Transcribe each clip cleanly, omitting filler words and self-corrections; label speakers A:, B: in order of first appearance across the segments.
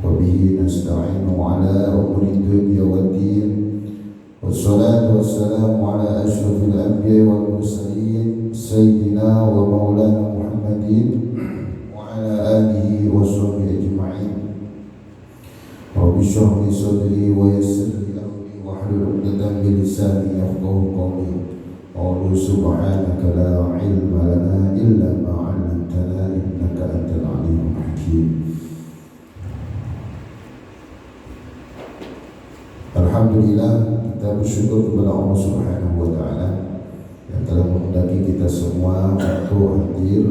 A: وبه نستعين على أمور الدنيا والدين والصلاة والسلام على أشرف الأنبياء والمرسلين سيدنا ومولانا محمد وعلى آله وصحبه أجمعين. رب اشرح لي صدري ويسر لي أمري واحلل عقدة من لساني يفقهوا قولي. قالوا سبحانك لا علم لنا إلا ما علمتنا إنك أنت العليم الحكيم. Alhamdulillah, kita bersyukur kepada Allah Subhanahu wa Ta'ala yang telah menghendaki kita semua untuk hadir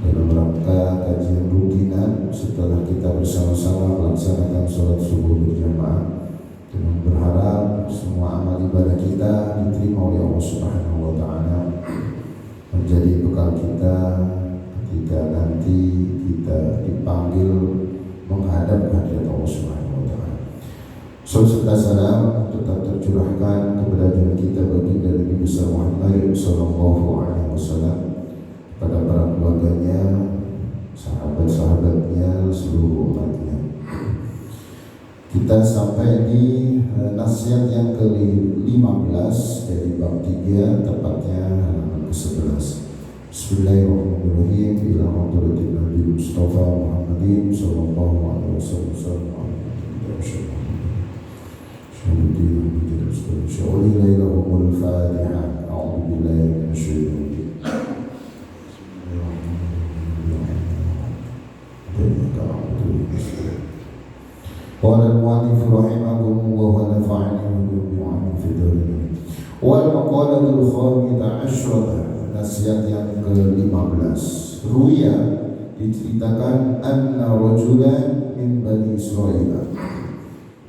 A: dalam rangka kajian rutinan setelah kita bersama-sama melaksanakan sholat subuh berjamaah, dengan berharap semua amal ibadah kita diterima oleh Allah Subhanahu wa Ta'ala, menjadi bekal kita ketika nanti kita dipanggil menghadap hadirat Allah Subhanahu wa Ta'ala. Serta salam tetap tercurahkan kepada junjungan kita baginda Nabi besar Muhammad sallallahu alaihi wasallam, pada para keluarganya, sahabat-sahabatnya, seluruh umatnya. Kita sampai di nasihat yang ke-15 dari bab 3, tepatnya halaman ke-11. Bismillahirrahmanirrahim. Ila hadratin Nabi Mustafa Muhammadin sallallahu alaihi wasallam. شعوري لهم الفاتحة. أعوذ بالله من الشيطان قال المؤلف رحمه الله ونفعني بما في الدارين. والمقالة الخامسة عشرة, nasihat yang ke-15. Ruya, diceritakan anna rajulan min Bani Israil,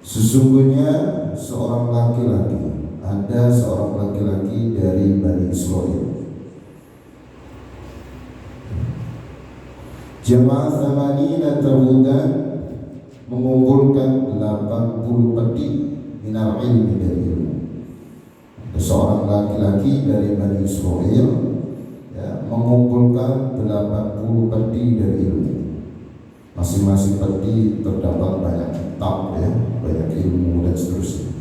A: sesungguhnya seorang laki-laki, ada seorang laki-laki dari Bani Israil, jamaah thamanina tabudan, mengumpulkan 80 peti minal ilmi, dari ilmu. Ada seorang laki-laki dari Bani Israil, ya, mengumpulkan 80 peti dari ilmu. Masing-masing peti terdapat banyak kitab, ya, banyak ilmu dan seterusnya.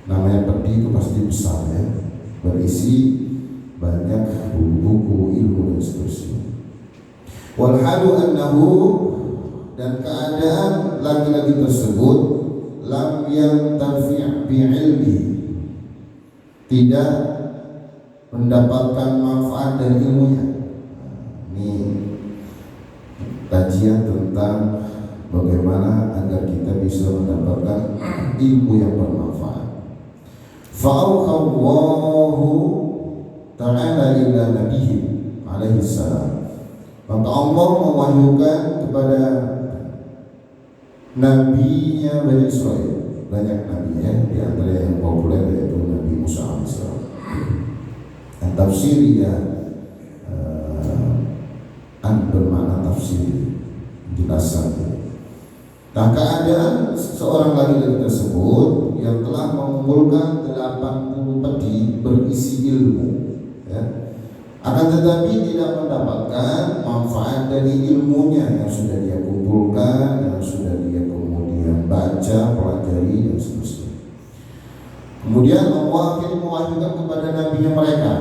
A: Namanya peti itu pasti besar, ya, berisi banyak buku-buku ilmu dan seterusnya. Walhalu annahu, dan keadaan laki-laki tersebut lam yantafi' bi'ilmi, tidak mendapatkan manfaat dari ilmunya. Ini kajian tentang bagaimana agar kita bisa mendapatkan ilmu yang bermanfaat. Fa'auhallahu ta'ala ila nabiyyi alaihi salam, maka Allah mewahyukan kepada nabinya Bani Israil. Banyak nabinya, di antara yang populer yaitu Nabi Musa alaihissalam. Dan tafsirnya bermakna tafsir, jelasan. Nah, keadaan seorang laki-laki tersebut yang telah mengumpulkan 80 peti berisi ilmu, ya, akan tetapi tidak mendapatkan manfaat dari ilmunya yang sudah dia kumpulkan, yang sudah dia kemudian baca, pelajari dan seterusnya. Kemudian Allah akhirnya mewahyukan kepada nabinya mereka,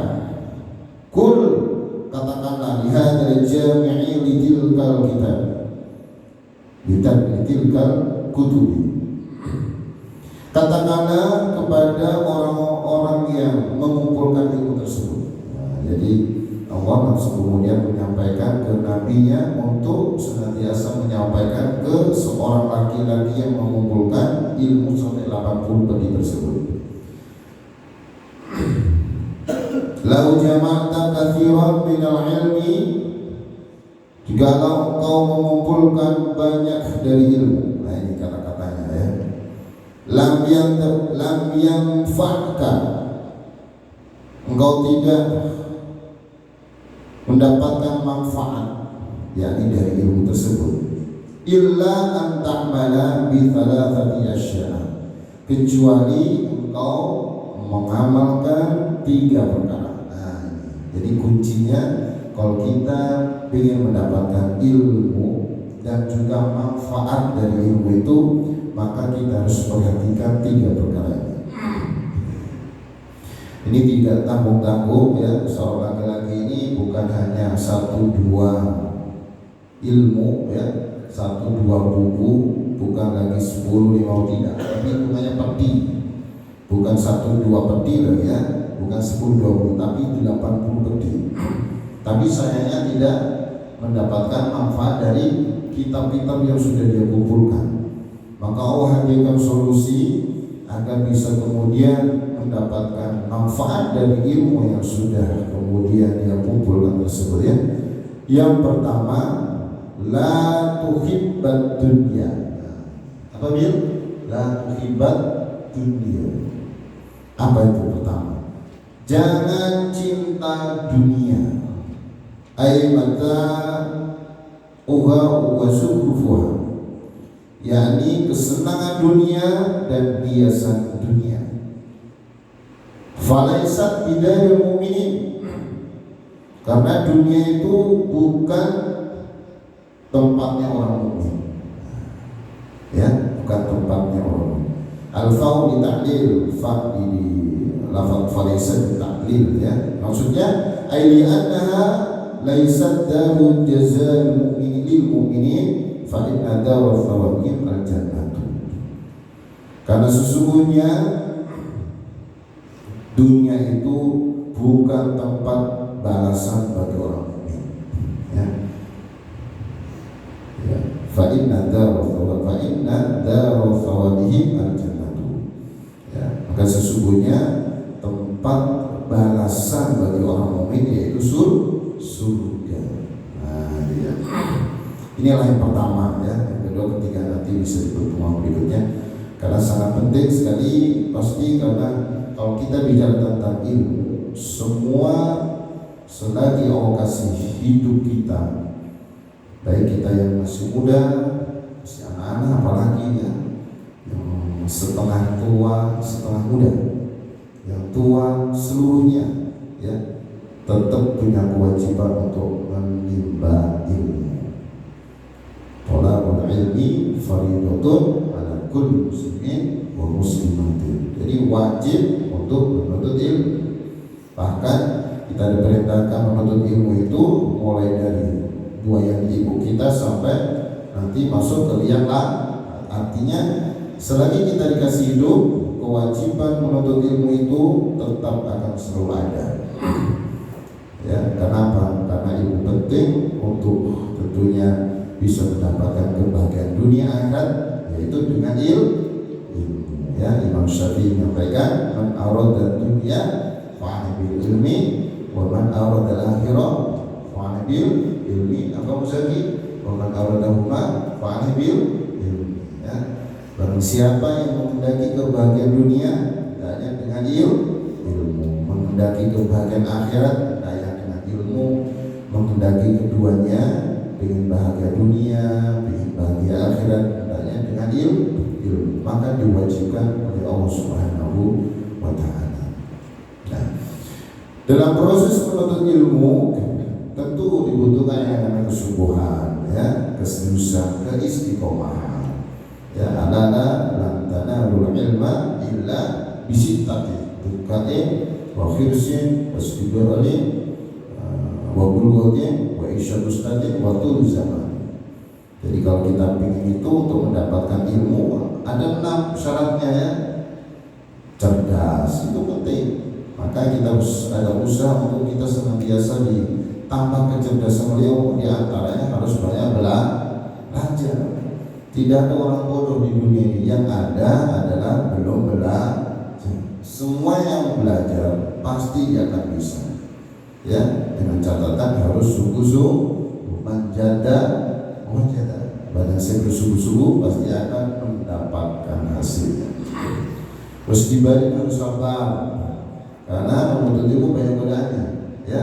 A: kul, katakanlah, lihat dari jami'i litilkal kitab, litilkal kutubi, katakanlah kepada orang-orang yang mengumpulkan ilmu tersebut. Nah, jadi Allah langsung kemudian menyampaikan ke nabinya untuk senantiasa menyampaikan ke seorang laki-laki yang mengumpulkan ilmu sampai 80 peti tersebut. Lau jama'ta katsiran minal ilmi, jikalau engkau mengumpulkan banyak dari ilmu. Nah, ini kata-katanya, ya. Lam yanfa'ka, engkau tidak mendapatkan manfaat, yakni dari ilmu tersebut, illa an ta'mala bi thalathati asya', kecuali engkau mengamalkan 3 perkara. Jadi kuncinya kalau kita ingin mendapatkan ilmu dan juga manfaat dari ilmu itu, maka kita harus perhatikan 3 perkara ini. Ini tidak tanggung-tanggung ya. Seorang laki-laki ini bukan hanya 1-2 ilmu ya, 1-2 buku, bukan lagi 10-5 tidak, tapi hitungannya peti. Bukan 1-2 peti loh ya, bukan 10-20, tapi 80 peti. Tapi sayangnya tidak mendapatkan manfaat dari kitab-kitab yang sudah dia kumpulkan. Maka Allah hadirkan solusi agar bisa kemudian mendapatkan manfaat dari ilmu yang sudah kemudian dia kumpulkan tersebut ya. Yang pertama, la tuhibbat dunya. Apa bil? La tuhibbat dunya. Apa itu pertama? Jangan cinta dunia. Ay mata uha wa zukhrufuha, yakni kesenangan dunia dan hiasan dunia. Falaisat bidayul mu'minin, karena dunia itu bukan tempatnya orang mukmin. Ya, bukan tempatnya orang mukmin. Al-fa'u dita'lil, fa' di lafaz falaisat dita'lil ya. Maksudnya ay li'annaha laisat darul jazal mu'minin lil mu'minin fa inna darul thawabin al-jannatu. Karena sesungguhnya dunia itu bukan tempat balasan bagi orang mukmin ya. Ya, fa inna darul thawabin al-jannatu. Ya, maka sesungguhnya tempat balasan bagi orang mukmin yaitu surga. Nah, ya. Inilah yang pertama ya. Yang kedua, ketiga nanti bisa di pertemuan berikutnya. Karena sangat penting sekali, pasti karena kalau kita bicara tentang ilmu, semua selagi Allah kasih hidup kita, baik kita yang masih muda, masih anak-anak, apalagi ya, yang setengah tua, setengah muda, yang tua seluruhnya ya, tetap punya kewajiban untuk menimba ilmu. Thalabul ilmi fardhatun ala kulli muslimin wa muslimatin. Jadi wajib untuk menuntut ilmu. Bahkan kita diperintahkan menuntut ilmu itu mulai dari buaya ibu kita sampai nanti masuk ke liang lahat. Artinya selagi kita dikasih hidup, kewajiban menuntut ilmu itu tetap akan selalu ada. Ya, kenapa? Karena ilmu penting untuk tentunya bisa mendapatkan kebahagiaan dunia akhirat, yaitu dengan ilmu. Ya, Imam Syafi'i menyampaikan, man arada dunya fa'ala bil ilmi, wa man arada al-akhirah fa'ala bil ilmi. Apa Muzaki? Wa man aradahuma fa'ala bil ilmi. Ya, barang siapa yang menghendaki kebahagiaan dunia, hendaknya dengan ilmu. Menghendaki kebahagiaan akhirat, menghendaki keduanya, ingin bahagia dunia, ingin bahagia akhirat, hendaknya dengan ilmu. Maka diwajibkan oleh Allah Subhanahu wa Ta'ala. Nah, dalam proses menuntut ilmu tentu dibutuhkan yang namanya kesungguhan, ya, keseriusan, keistiqomahan. Ya, ala lam tanalul ilma illa bisittati tuqatin wa khirsin wasbirali wa bulghatin wa isyadustadin wa tul zaman. Jadi kalau kita ingin itu untuk mendapatkan ilmu, ada 6 syaratnya ya. Cerdas itu penting. Maka kita ada usaha untuk kita senantiasa ditambah kecerdasan beliau. Di antaranya harus banyak belajar. Tidak ada orang bodoh di dunia ini, yang ada adalah belum belajar. Semua yang belajar pasti dia akan bisa. Ya, dengan catatan harus sungguh-sungguh menjada. Badan saya bersungguh-sungguh pasti akan mendapatkan hasilnya. Terus dibalik harus sabar, karena menuntut ilmu banyak godaannya. Ya,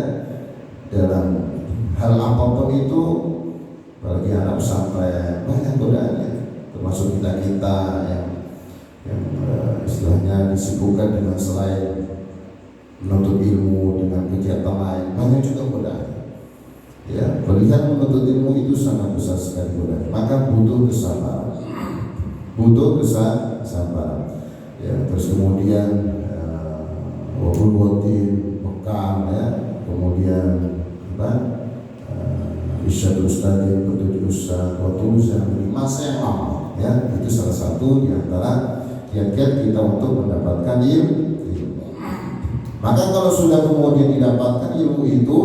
A: dalam hal apapun itu, apalagi anak pesantren banyak godaannya. Termasuk kita yang istilahnya disibukkan dengan selain menuntut ilmu dengan kegiatan lain, banyak juga godaan. Ya, Melihat menuntut ilmu itu sangat besar sekali godaan, maka butuh kesabaran, butuh kesabaran. Ya, terus kemudian wabulwatin bekal ya, kemudian apa? Isyadul Ustadz, petunjuk Ustadz, waktu masa yang lama ya, itu salah satu di antara kiat-kiat kita untuk mendapatkan ilmu. Maka kalau sudah kemudian didapatkan ilmu itu,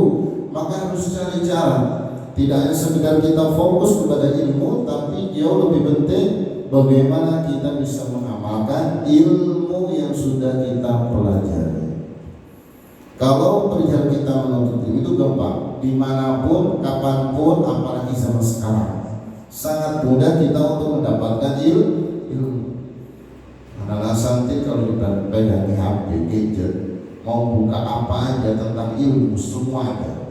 A: maka harus cari cara. Tidak hanya sekedar kita fokus kepada ilmu, tapi jauh lebih penting bagaimana kita bisa mengamalkan ilmu yang sudah kita pelajari. Kalau perihal kita menuntut ilmu itu gampang, dimanapun, kapanpun, apalagi zaman sekarang, sangat mudah kita untuk mendapatkan ilmu. Anak-anak santri kalau dipegang HP, gadget, mau buka apa aja tentang ilmu semua ada.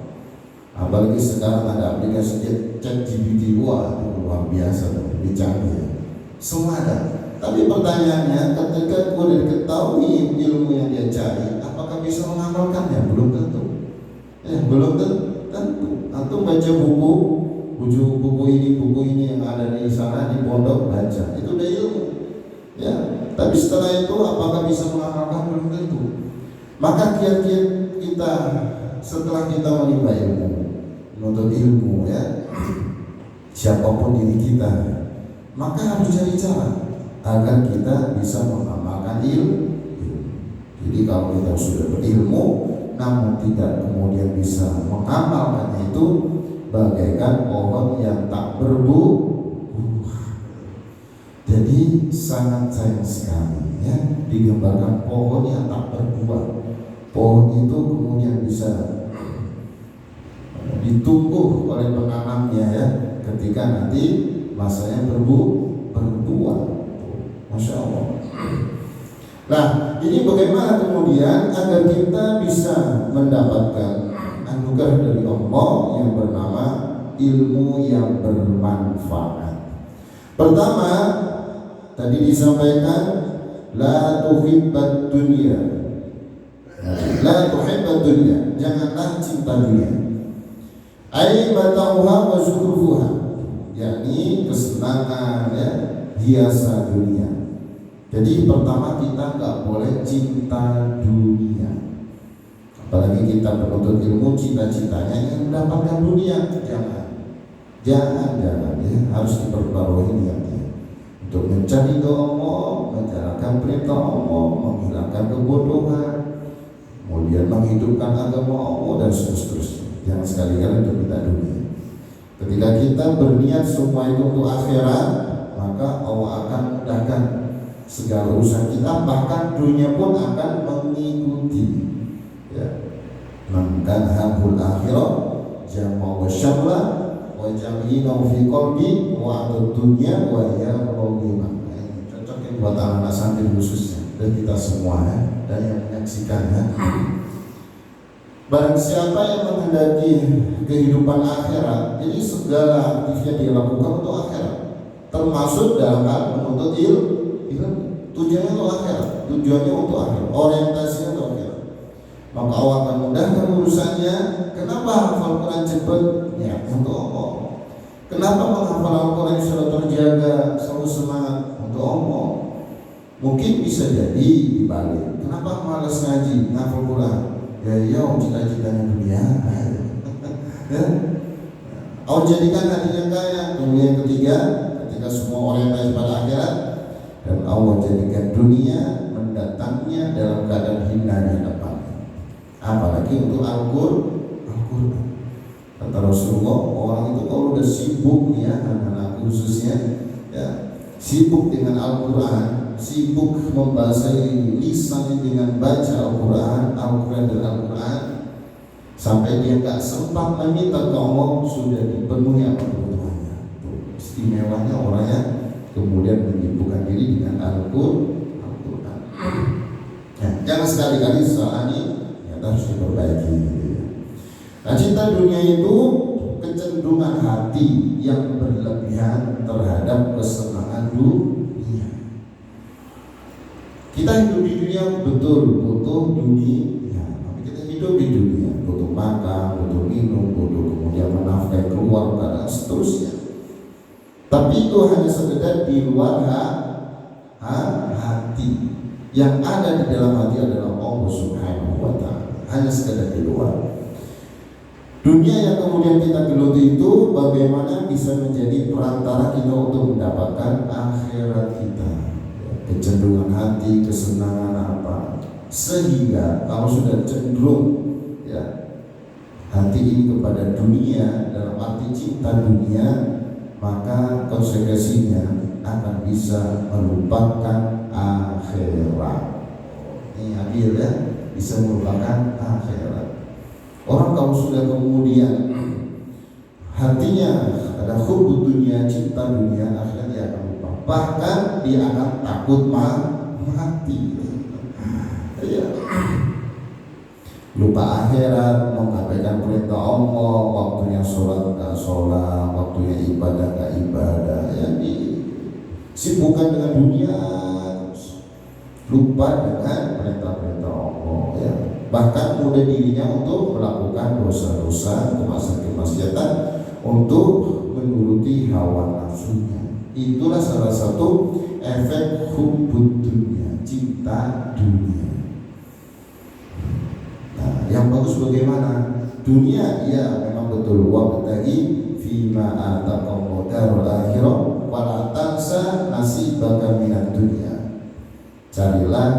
A: Apalagi sekarang ada aplikasi ChatGPT, wah luar biasa, lebih canggih. Semua ada. Tapi pertanyaannya, ketika sudah diketahui ilmu yang dia cari, apakah bisa mengamalkannya? Belum tentu. Belum tentu. Atau baca buku ini yang ada di sana di pondok, baca, itu udah ilmu. Ya, tapi setelah itu apakah bisa mengamalkan? Belum tentu. Maka kiat-kiat kita setelah kita menimba ilmu, menuntut ilmu ya, siapapun diri kita, maka harus cari cara agar kita bisa mengamalkan ilmu. Jadi kalau kita sudah berilmu namun tidak kemudian bisa mengamalkannya, itu bagaikan pohon yang tak berbuah. Jadi sangat sayang sekali ya, digambarkan pohon yang tak berbuah. Pohon itu kemudian bisa ditumbuh oleh penanamnya ya, ketika nanti masanya berbuah. Masya Allah. Nah, ini bagaimana kemudian agar kita bisa mendapatkan anugerah dari Allah yang bernama ilmu yang bermanfaat. Pertama, tadi disampaikan la tuhibbat dunya, la tuhibbat dunya, janganlah cinta dunia. Ai matauha wa zukhrufuha, yakni kesenangan ya, hiasan dunia. Jadi pertama kita nggak boleh cinta dunia. Apalagi kita penuntut ilmu, cita-citanya yang mendapatkan dunia, jangan ya, harus diperbarui niatnya untuk mencari ridho Allah, menjalankan perintah Allah, menghilangkan kebodohan, kemudian menghidupkan agama Allah dan seterusnya. Jangan sekali-kali untuk minta dunia. Ketika kita berniat semua itu untuk akhirat, maka Allah akan mudahkan segala urusan kita, bahkan dunia pun akan mengikuti. Ya, mengkan habul akhirat jama wa syamla wa jam'ina fi qalbi wa ad-dunya wa ya rabbina. Cocok ya buat anak santri khususnya dan kita semua ya, dan yang menyaksikannya. Barang siapa yang menghendaki kehidupan akhirat, jadi segala aktifnya dia lakukan untuk akhirat, termasuk dalam hal menuntut ilmu. Tujuannya untuk akhirat, tujuannya untuk akhirat, orientasinya untuk akhirat. Maka Allah akan mudahkan urusannya. Kenapa hafal Quran cepat? Ya, untuk Allah. Kenapa menghafal Al-Quran sudah terjaga, selalu semangat? Untuk Allah. Mungkin bisa jadi dibalik. Kenapa malas ngaji, ngafal Quran? Ya, cita-citanya dunia. Ya. Allah jadikan hatinya kaya. Kemudian ketiga, ketika semua orientasi pada akhirat, dan Allah jadikan dunia mendatangnya dalam keadaan hina di hadapannya. Apalagi untuk Al-Quran. Kata Rasulullah, orang itu kalau udah sibuk ya, anak-anak khususnya ya, sibuk dengan Al-Quran, sibuk membasahi lisannya dengan baca Al-Quran dan Al-Quran, sampai dia tak sempat meminta ke Allah, sudah dipenuhi apa kebutuhannya. Istimewanya orangnya kemudian menyibukkan diri dengan Al-Quran. Jangan sekali-kali soal ini harus diperbaiki. Nah, cinta dunia itu kecenderungan hati yang berlebihan terhadap kesenangan dunia. Kita hidup di dunia betul butuh dunia, tapi kita hidup di dunia butuh makan, butuh minum, butuh kemudian menafkahi dan seterusnya. Tapi itu hanya sekedar di luar hati. Yang ada di dalam hati adalah Allah Subhanahu wa Ta'ala. Hanya sekedar di luar. Dunia yang kemudian kita geluti itu bagaimana bisa menjadi perantara kita untuk mendapatkan akhirat kita. Kecenderungan hati, kesenangan apa, sehingga kalau sudah cenderung hati ini kepada dunia dalam arti cinta dunia, maka konsekuensinya akan bisa melupakan akhirat. Ini adil ya, bisa melupakan akhirat. Orang kalau sudah kemudian hatinya ada hubbu dunia, cinta dunia, akhirat dia akan lupa. Bahkan dia akan takut mati. Ya. Lupa akhirat, mengabaikan perintah Allah, waktunya sholat gak sholat, waktunya ibadah gak ibadah, ya disibukkan dengan dunia, lupa dengan perintah-perintah Allah, ya. Bahkan mudah dirinya untuk melakukan dosa-dosa, kemaksiatan, untuk menuruti hawa nafsunya. Itulah salah satu efek hubbud dunia, cinta dunia. Yang bagus bagaimana? Dunia ya memang betul, wa batagi fima ataqallahu darul akhirah wa la tansa nasibaka minad dunya. Carilah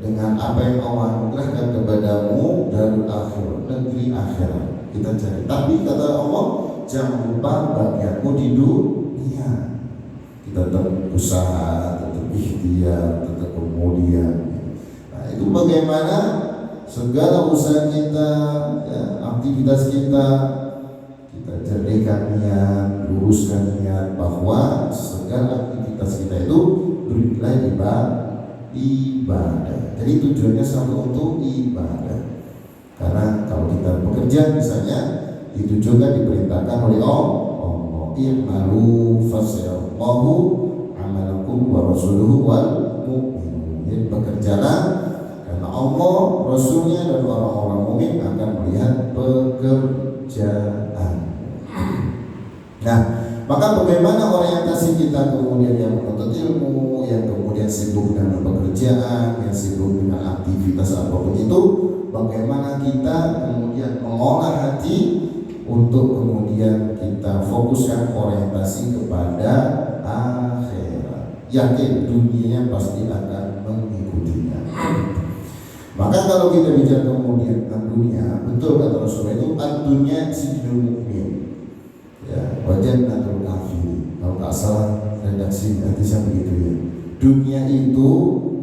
A: dengan apa yang Allah anugerahkan kepadamu darul akhirah, negeri akhirat. Kita cari. Tapi kata Allah, jangan lupa bagianmu di dunia. Kita tetap usaha, tetap ikhtiar, tetap kemudian. Nah, itu bagaimana segala usaha kita, aktivitas kita jadikan niat, luruskan niat bahwa segala aktivitas kita itu bernilai ibadah. Jadi tujuannya selalu untuk ibadah. Karena kalau kita bekerja misalnya ditujukan, diperintahkan oleh Allah, i'malu fasayarallahu amalakum wa rasuluhu wal mu'minun. Jadi bekerjalah karena Allah, Rasulnya dan orang-orang mukmin akan melihat pekerjaan. Nah, maka bagaimana orientasi kita kemudian yang menuntut ilmu, yang kemudian sibuk dengan pekerjaan, yang sibuk dengan aktivitas apapun itu, bagaimana kita kemudian mengolah hati untuk kemudian kita fokuskan orientasi kepada akhirat. Yakin dunianya pasti akan mengikutinya. Maka kalau kita bicara kemudian tentang dunia, betul kata Rasulullah itu dunia sijnul mukmin. Ya, wajan natul kafir. Kalau nggak salah redaksi hadisnya begitu ya. Dunia itu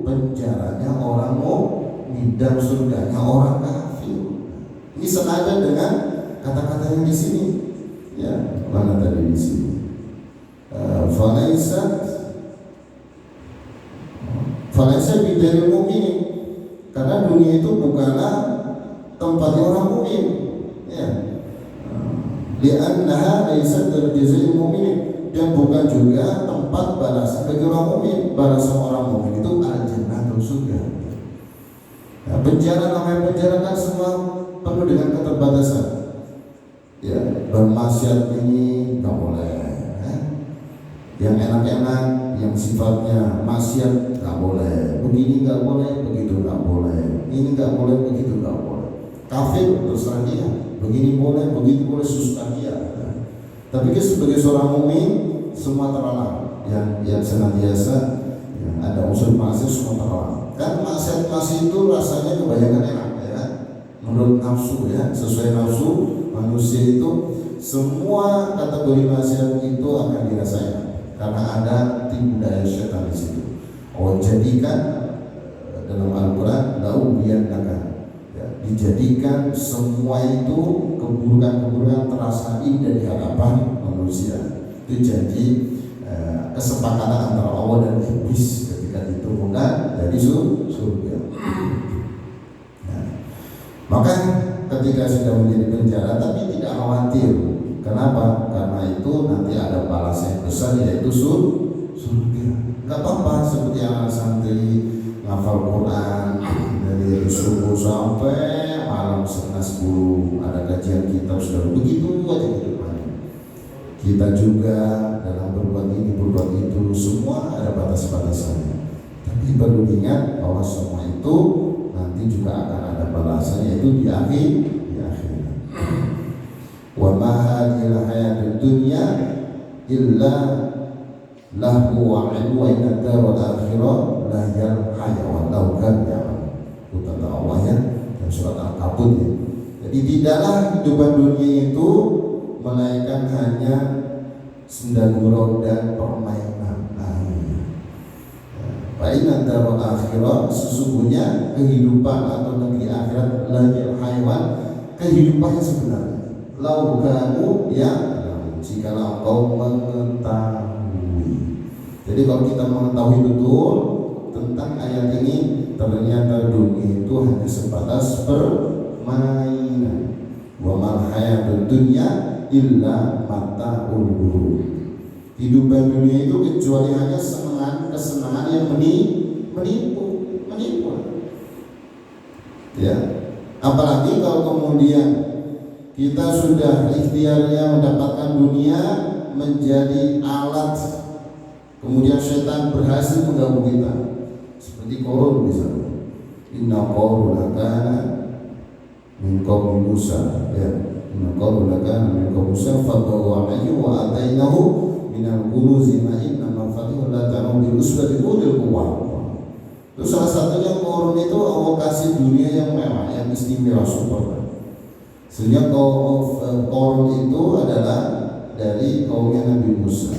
A: penjaranya orang mukmin dan surganya orang kafir. Ini senada dengan kata-kata yang di sini. Ya, mana tadi di sini? Falaisa bidaril mukmin. Karena dunia itu bukanlah tempatnya orang mukmin, ya. Li'annaha laysat darjazil mu'min, dan bukan juga tempat balasan bagi orang mukmin. Balasan orang mukmin itu al-jannah, surga. Nah, penjara, namanya penjara kan semua penuh dengan keterbatasan. Ya, bermaksiat ini nggak boleh. Yang enak-enak, yang sifatnya maksiat nggak boleh. Begini nggak boleh, begitu nggak boleh. Ini nggak boleh, begitu nggak boleh. Kafir terserah dia. Begini boleh, begitu boleh, susah dia. Tapi sebagai seorang mukmin semua terlarang. Yang senantiasa yang ada unsur maksiat semua terlarang. Kan maksiat itu rasanya kebanyakan enak, ya. Menurut nafsu, ya, sesuai nafsu manusia itu semua kategori maksiat itu akan dirasakan. Karena ada tipu daya syaitan di situ. Allah jadikan dalam Al-Quran dijadikan semua itu keburukan-keburukan terasa indah di hadapan manusia. Itu jadi kesepakatan antara Allah dan iblis ketika diturunkan dari surga. Nah, maka ketika sudah menjadi penjara, tapi tidak khawatir. Kenapa? Karena itu nanti ada balasan yang besar, yaitu surga. Gak apa-apa, seperti anak santri ngafal Quran dari subuh sampai malam 11:30 ada kajian kitab, sudah begitu aja kehidupannya. Kita juga dalam berbuat ini berbuat itu semua ada batas-batasannya. Tapi perlu diingat bahwa semua itu nanti juga akan ada balasan, yaitu di akhirat. Wa ma hadhil hayatud dunya illa lahu wa inna darul akhirah la yal hayawan law kan ya. Kata Allah ya dalam surat Al-Kabut ya. Jadi tidaklah kehidupan dunia itu melainkan hanya senda gurau dan permainan. Wa inna darul akhirah, sesungguhnya kehidupan atau negeri akhirat la yal hayawan, kehidupan yang sebenarnya. Lau kamu ya, jikalau kau mengetahui. Jadi kalau kita mengetahui betul tentang ayat ini, ternyata dunia itu hanya sebatas permainan. Wa mal hayatud dunya illa mata'ul ghurur. Kehidupan dunia itu kecuali hanya kesenangan yang menipu. Ya, apalagi kalau kemudian kita sudah ikhtiarnya mendapatkan dunia menjadi alat, kemudian setan berhasil mengganggu kita, seperti Qarun misalnya. Inna Qaruna kana min qaumi Musa, ya. Inna Qaruna kana min qaumi Musa fabagha alayhi wa atainahu minal kunuzi ma inna mafatihu la ta'lamu bil usbati ulil quwwah. Itu salah satunya Qarun itu Allah kasih dunia yang mewah, yang istimewa, super. Sehingga Qarun itu adalah dari kaumnya Nabi Musa.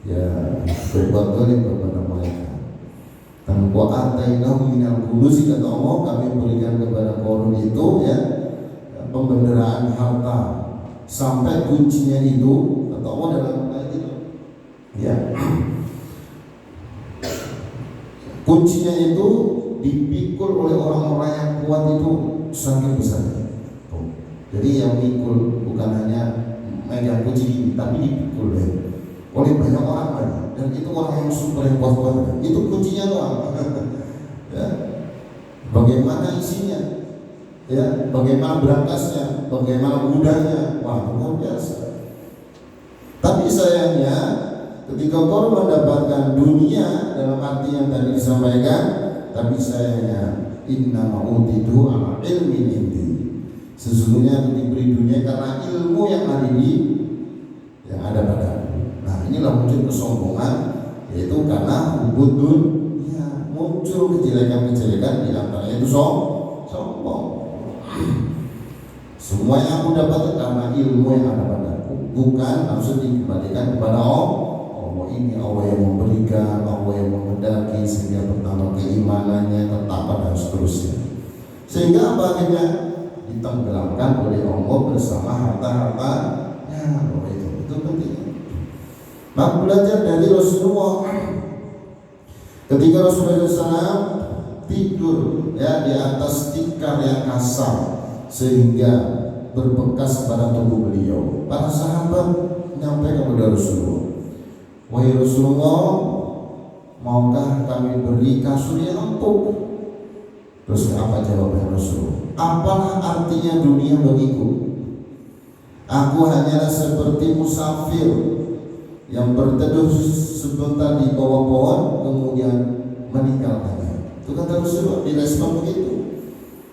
A: Ya, berbuat zalim kepada mereka. Dan wa atainahu minal kunuzi, kata Allah, kami berikan kepada Qarun itu ya pembenderaan harta sampai kuncinya itu, kata Allah dalam ayat itu. Ya. Kuncinya itu dipikul oleh orang-orang yang kuat itu saking besar. Jadi yang pikul bukan hanya megang kunci ini, tapi dipikul oleh banyak orang lain. Dan itu orang yang super yang kuat-kuat. Itu kuncinya doang. Ya. Bagaimana isinya? Ya, bagaimana berangkasnya? Bagaimana mudahnya? Wah, luar biasa. Tapi sayangnya ketika Qarun mendapatkan dunia dalam arti yang tadi disampaikan, tapi sayangnya inna ma'utidu ala ilmin indi. Sesungguhnya diberi dunia karena ilmu yang ada padaku. Nah, inilah muncul kesombongan, yaitu karena hubud dunia, muncul kejelekan-kejelekan di antaranya itu sombong. Semua yang aku dapat karena ilmu yang ada padaku, bukan langsung dikembalikan kepada Allah. Ini Allah yang memberikan, Allah yang mengendaki sehingga pertama keimanannya, ketakwaan dan seterusnya. Sehingga apa akhirnya ditenggelamkan oleh Allah bersama harta-harta. Ya, itu penting. Maka belajar dari Rasulullah. Ketika Rasulullah SAW tidur ya di atas tikar yang kasar sehingga berbekas pada tubuh beliau, para sahabat menyampaikan kepada Rasulullah, wahai Rasulullah, maukah kami beri kasur yang empuk? Terus apa jawaban Rasulullah? Apalah artinya dunia bagiku? Aku hanyalah seperti musafir yang berteduh sebentar di bawah pohon kemudian meninggalkannya. Itu kata Rasulullah, direspon begitu.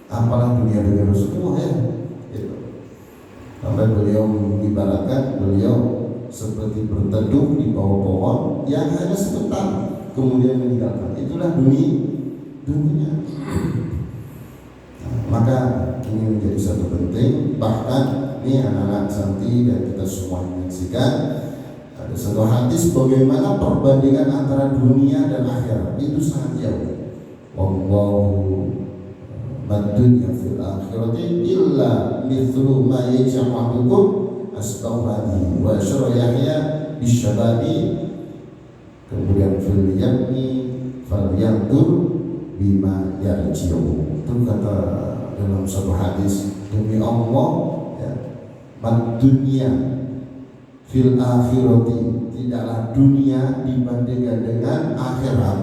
A: Apalah dunia bagi Rasulullah ya? Gitu. Sampai beliau mengibaratkan beliau seperti berteduh di bawah pohon yang hanya sebentar kemudian meninggalkan. Itulah dunia. Maka ini menjadi satu penting. Bahkan ini anak-anak santri dan kita semua menyaksikan ada satu hadis bagaimana perbandingan antara dunia dan akhirat itu sangat jauh. Wallahu madunya fil akhirati illa mithlu ma yaj'alukum astawhadi wa syarayahya bisyababi, kemudian fil yamni fal yandur bima yarji'u. Itu kata dalam satu hadis, demi Allah ya, dunia fil akhirati, tidaklah dunia dibandingkan dengan akhirat.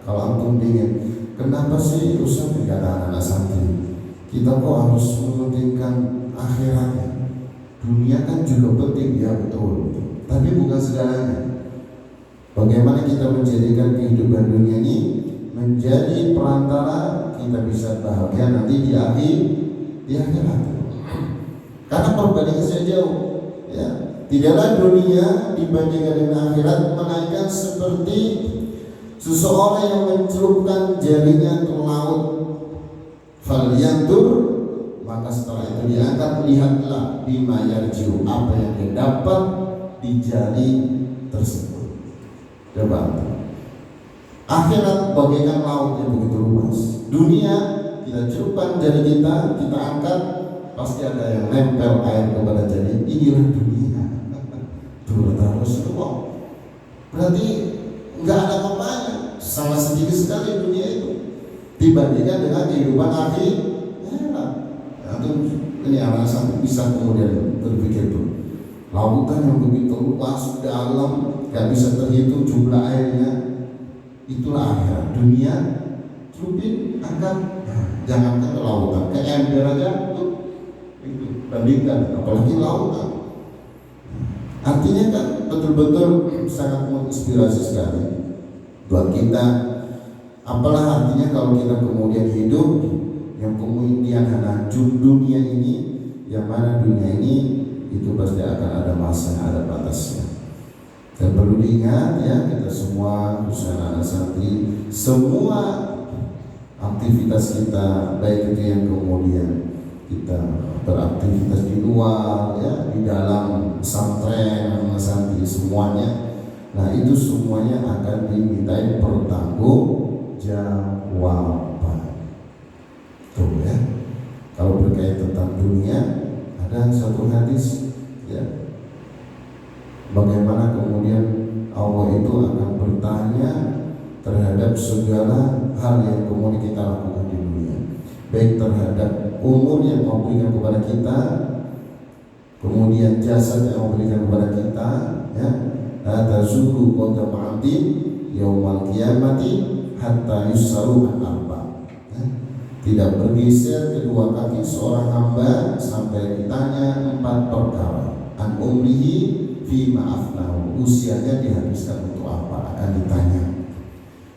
A: Kalau antum ingin, kenapa sih Ustaz dikatakan anak santri kita kok harus mementingkan akhiratnya? Dunia kan juga penting, ya betul. tapi bukan segalanya. Bagaimana kita menjadikan kehidupan dunia ini menjadi perantara kita bisa bahagia nanti di akhirat. Karena perbandingannya jauh, ya. Tidaklah dunia dibandingkan dengan akhirat melainkan seperti seseorang yang mencelupkan jarinya ke laut. Falyantur, maka setelah itu diangkat, lihatlah bima yarji'u, apa yang dia dapat di jari tersebut. Coba. Akhirat bagaikan laut yang begitu luas. Dunia kita celupkan jari kita angkat, pasti ada yang nempel air kepada jari. Inilah dunia. Tuh Rasulullah. Berarti nggak ada apa-apanya, sangat sedikit sekali dunia itu dibandingkan dengan kehidupan akhirat. Ini alasan bisa kemudian berpikir tuh, lautan yang begitu luas dalam, nggak bisa terhitung jumlah airnya, itulah akhirat. Dunia celupin, angkat, jangankan ke lautan, ke ember aja tuh, itu bandingkan, apalagi lautan. Artinya kan betul-betul sangat menginspirasi sekali buat kita. Apalah artinya kalau kita kemudian hidup yang kemudian hanya dunia ini, yang mana dunia ini itu pasti akan ada masanya, ada batasnya. Dan perlu diingat ya, kita semua khususnya anak santri, semua aktivitas kita, baik itu yang kemudian kita beraktivitas di luar ya, di dalam pesantren, anak santri semuanya, nah itu semuanya akan dimintai pertanggungjawaban. Tuh ya, kalau berkaitan tentang dunia, ada satu hadis ya, bagaimana kemudian Allah itu akan bertanya terhadap segala hal yang kemudian kita lakukan di dunia, baik terhadap umur yang Allah berikan kepada kita, kemudian jasad yang Allah berikan kepada kita ya. La tazulu qadama 'abdin yaumal qiyamati hatta yusaru an arba. Tidak bergeser kedua kaki seorang hamba sampai ditanya 4 perkara. An umrihi fi ma'afnahu, usianya dihabiskan untuk apa, akan ditanya.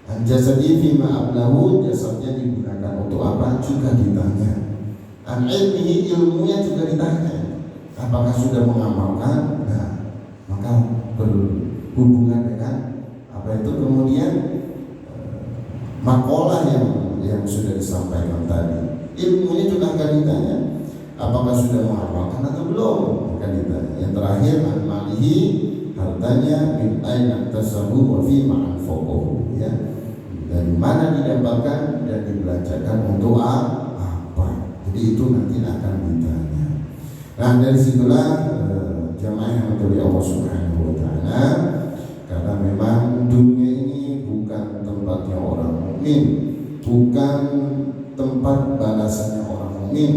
A: An jasadi fi ma'ablahu, jasadnya digunakan untuk apa, juga ditanya. An ilmihi, ilmunya juga ditanya, apakah sudah mengamalkan. Nah, maka berhubungan dengan apa itu kemudian makalah yang sudah disampaikan tadi. Ilmunya juga akan ditanya, apakah sudah mengamalkan atau belum, akan ditanya. Yang terakhir, an-malihi, hartanya, min aina tasabu wa fi ma'anfaqahu ya, dari mana didapatkan dan dibelanjakan untuk apa. Jadi itu nanti akan ditanya. Nah, dari situlah jamaah yang dari Allah Subhanahu wa taala, karena memang dunia ini bukan tempatnya orang mukmin, bukan tempat balasannya orang mukmin.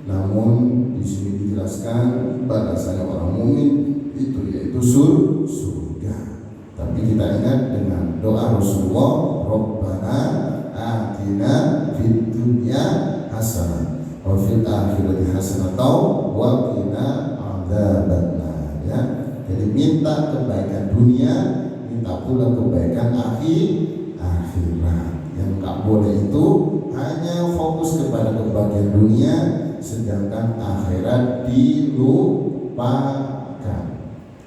A: Namun di sini dijelaskan balasannya orang mukmin itu yaitu surga. Tapi kita ingat dengan doa Rasulullah, Rabbana atina fid dunya hasanah wa fil akhirati hasanah wa qina adzabannar ya. Jadi minta kebaikan dunia, minta pula kebaikan akhirat. Yang tak boleh itu hanya fokus kepada kebahagiaan dunia, sedangkan akhirat dilupakan.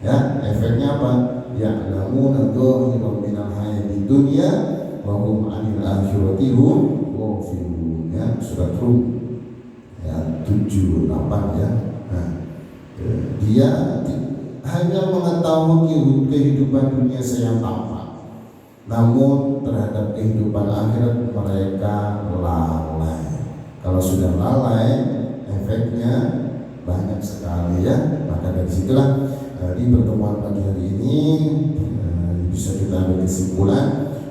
A: Ya, efeknya apa? Ya'lamuna dhahiran minal hayati dunya wa hum 'anil akhirati hum ghafilun. Ya, surat Rum ya 7-8 ya. Nah, dia hanya mengetahui kehidupan dunia yang tampak, namun terhadap kehidupan akhirat mereka lalai. Kalau sudah lalai, efeknya banyak sekali ya. Maka dari situlah di pertemuan pagi hari ini bisa kita ambil kesimpulan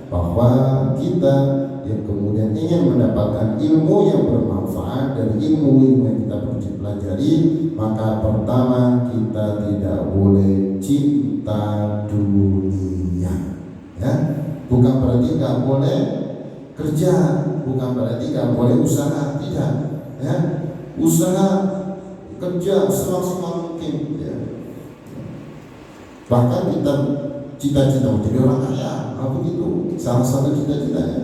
A: bahwa kita yang kemudian ingin mendapatkan ilmu yang bermanfaat dari ilmu yang kita pelajari, maka pertama kita tidak boleh cinta dunia ya. Bukan berarti nggak boleh kerja, bukan berarti nggak boleh usaha, tidak ya. Usaha, kerja semaksimal mungkin ya. Bahkan kita cita-cita menjadi orang kaya, begitu salah satu cita-citanya.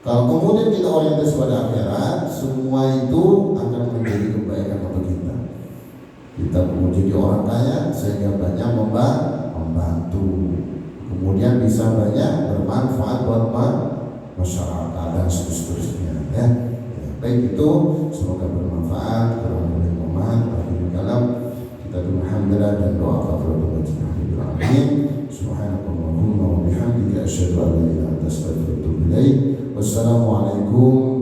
A: Kalau kemudian kita orientasi pada akhirat, semua itu akan menjadi kebaikan bagi kita. Kita menjadi orang kaya sehingga banyak membantu, kemudian bisa banyak bermanfaat buat masyarakat dan seterusnya. Ya. Baik itu, semoga bermanfaat. Kurang lebih mohon maaf. Kita alhamdulillah dan doa kafaratul majlis. Amin. Subhanakallahumma wa bihamdika asyhadu an la ilaha illa anta astaghfiruka wa atubu ilaik. Wassalamualaikum